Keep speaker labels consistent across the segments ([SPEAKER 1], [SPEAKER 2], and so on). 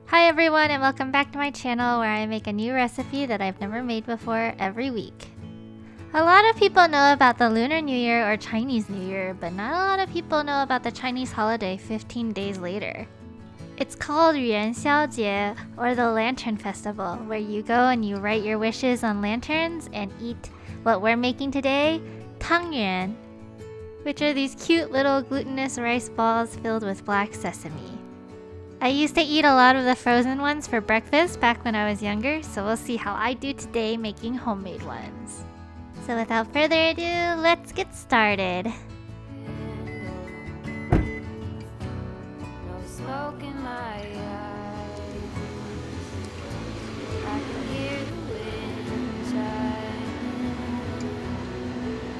[SPEAKER 1] Hi everyone and welcome back to my channel where I make a new recipe that I've never made before every week. A lot of people know about the Lunar New Year or Chinese New Year, but not a lot of people know about the Chinese holiday 15 days later. It's called Yuan or the Lantern Festival, where you go and you write your wishes on lanterns and eat what we're making today, Tang, which are these cute little glutinous rice balls filled with black sesame. I used to eat a lot of the frozen ones for breakfast back when I was younger, so we'll see how I do today making homemade ones. So without further ado, let's get started.
[SPEAKER 2] No smoke in my eyes. I can hear the wind chime.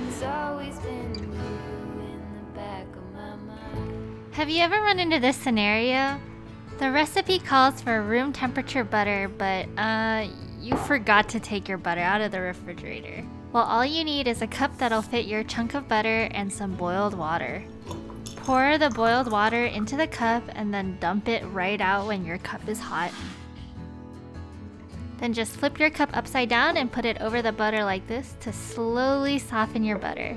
[SPEAKER 2] It's always been you in the back of my mind.
[SPEAKER 1] Have you ever run into this scenario? The recipe calls for room temperature butter, but you forgot to take your butter out of the refrigerator. Well, all you need is a cup that'll fit your chunk of butter and some boiled water. Pour the boiled water into the cup and then dump it right out when your cup is hot. Then just flip your cup upside down and put it over the butter like this to slowly soften your butter.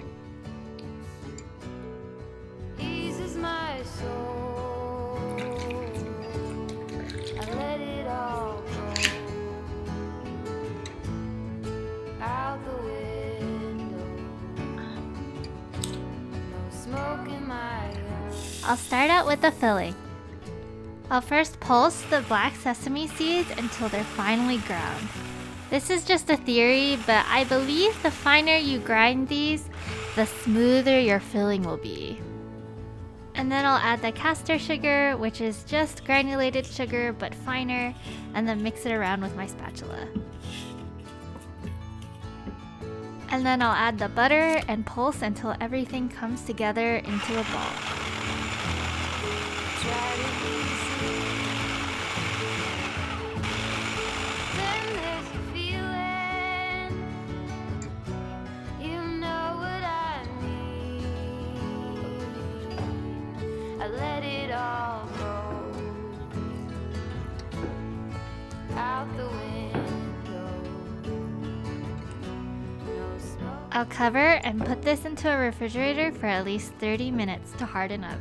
[SPEAKER 2] Eases my soul. I let it all go out the window. No smoke in my eyes.
[SPEAKER 1] I'll start out with the filling. I'll first pulse the black sesame seeds until they're finely ground. This is just a theory, but I believe the finer you grind these, the smoother your filling will be. And then I'll add the caster sugar, which is just granulated sugar but finer, and then mix it around with my spatula. And then I'll add the butter and pulse until everything comes together into a ball.
[SPEAKER 2] Try to be sweet. Then there's a feeling. You know what I mean. I let it all go out the window. No smoke.
[SPEAKER 1] I'll cover and put this into a refrigerator for at least 30 minutes to harden up.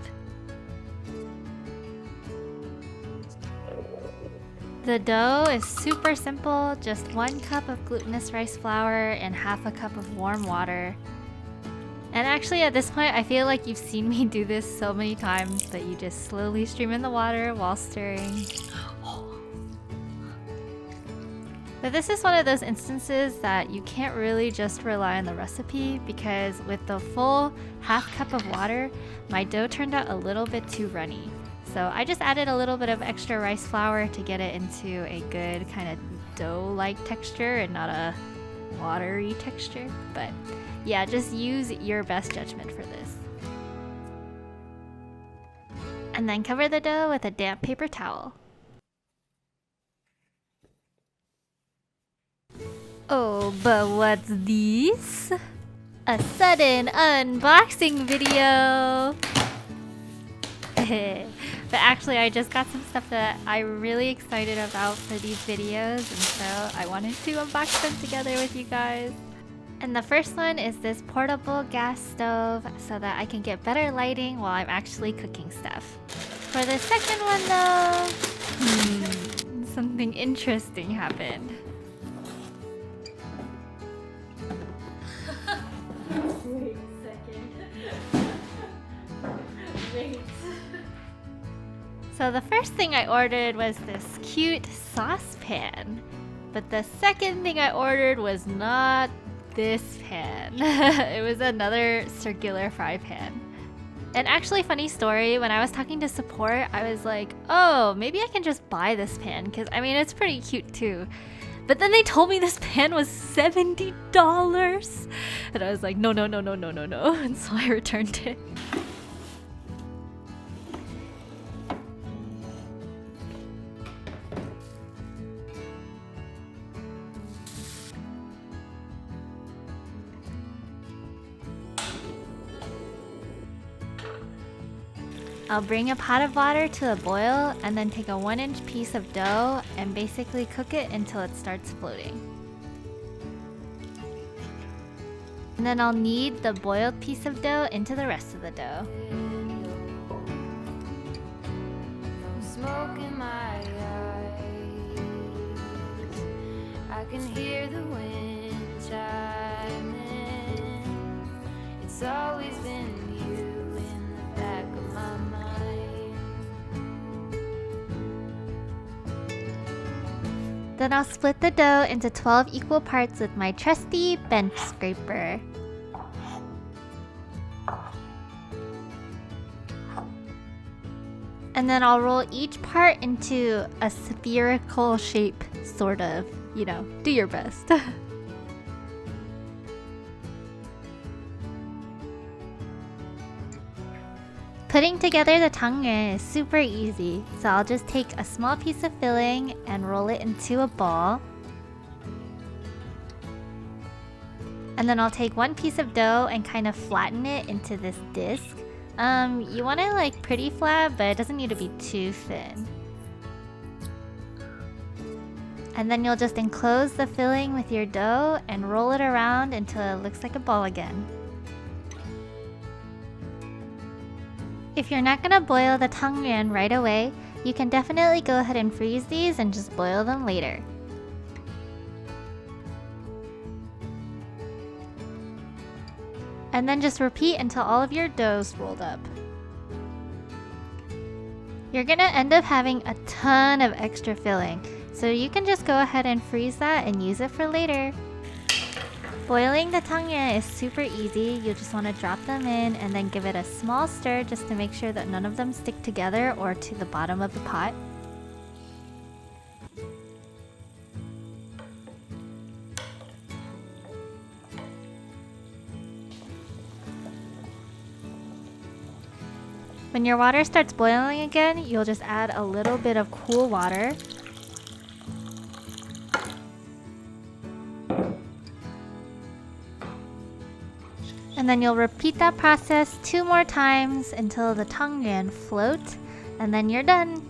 [SPEAKER 1] The dough is super simple, just 1 cup of glutinous rice flour and half a cup of warm water. And actually at this point I feel like you've seen me do this so many times, but you just slowly stream in the water while stirring. But this is one of those instances that you can't really just rely on the recipe, because with the full half cup of water, my dough turned out a little bit too runny. So I just added a little bit of extra rice flour to get it into a good kind of dough-like texture and not a watery texture. But yeah, just use your best judgment for this. And then cover the dough with a damp paper towel. Oh, but what's this? A sudden unboxing video! But actually I just got some stuff that I'm really excited about for these videos, and so I wanted to unbox them together with you guys. And the first one is this portable gas stove so that I can get better lighting while I'm actually cooking stuff. For the second one though, something interesting happened. Wait a second. Wait. So the first thing I ordered was this cute saucepan. But the second thing I ordered was not this pan. It was another circular fry pan. And actually, funny story, when I was talking to support, I was like, oh, maybe I can just buy this pan, because I mean, it's pretty cute too. But then they told me this pan was $70. And I was like, no. And so I returned it. I'll bring a pot of water to a boil and then take a 1-inch piece of dough and basically cook it until it starts floating. And then I'll knead the boiled piece of dough into the rest of the dough.
[SPEAKER 2] Smoke in my eyes, I can hear the wind chiming. It's always been you in the back of my mind.
[SPEAKER 1] Then I'll split the dough into 12 equal parts with my trusty bench scraper. And then I'll roll each part into a spherical shape, sort of. You know, do your best. Putting together the Tang Yuan is super easy, so I'll just take a small piece of filling and roll it into a ball. And then I'll take one piece of dough and kind of flatten it into this disc. You want it like pretty flat, but it doesn't need to be too thin. And then you'll just enclose the filling with your dough and roll it around until it looks like a ball again. If you're not gonna boil the Tang Yuan right away, you can definitely go ahead and freeze these and just boil them later. And then just repeat until all of your dough's rolled up. You're gonna end up having a ton of extra filling, so you can just go ahead and freeze that and use it for later. Boiling the Tang Yuan is super easy. You'll just want to drop them in and then give it a small stir just to make sure that none of them stick together or to the bottom of the pot. When your water starts boiling again, you'll just add a little bit of cool water. And then you'll repeat that process 2 more times until the Tang Yuan float, and then you're done.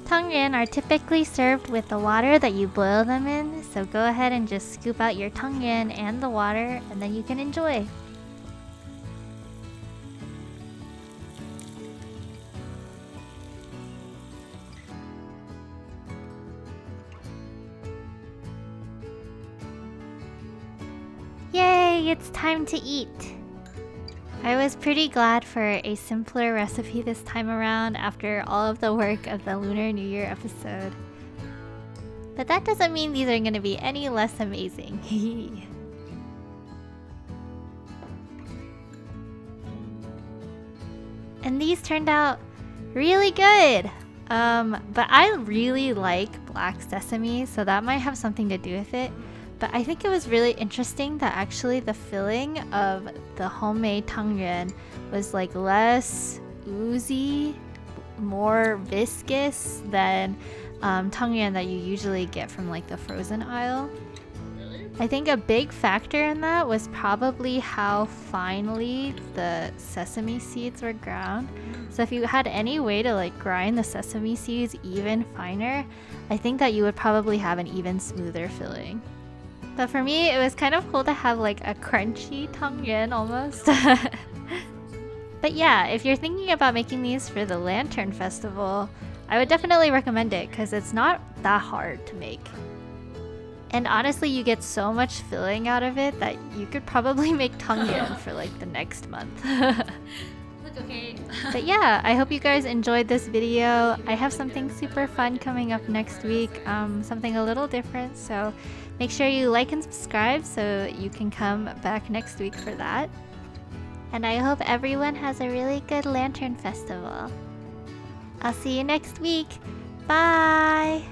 [SPEAKER 1] Tang Yuan are typically served with the water that you boil them in, so go ahead and just scoop out your Tang Yuan and the water, and then you can enjoy. Yay, it's time to eat! I was pretty glad for a simpler recipe this time around after all of the work of the Lunar New Year episode. But that doesn't mean these are going to be any less amazing. And these turned out really good! But I really like black sesame, so that might have something to do with it. But I think it was really interesting that actually the filling of the homemade Tang Yuan was like less oozy, more viscous than Tang Yuan that you usually get from like the frozen aisle. I think a big factor in that was probably how finely the sesame seeds were ground. So if you had any way to like grind the sesame seeds even finer, I think that you would probably have an even smoother filling. But for me, it was kind of cool to have like a crunchy Tang Yuan almost. But yeah, if you're thinking about making these for the Lantern Festival, I would definitely recommend it because it's not that hard to make. And honestly, you get so much filling out of it that you could probably make Tang Yuan for like the next month.
[SPEAKER 3] Okay.
[SPEAKER 1] But yeah, I hope you guys enjoyed this video. I have something super fun coming up next week, something a little different, so make sure you like and subscribe so you can come back next week for that. And I hope everyone has a really good Lantern Festival. I'll see you next week. Bye!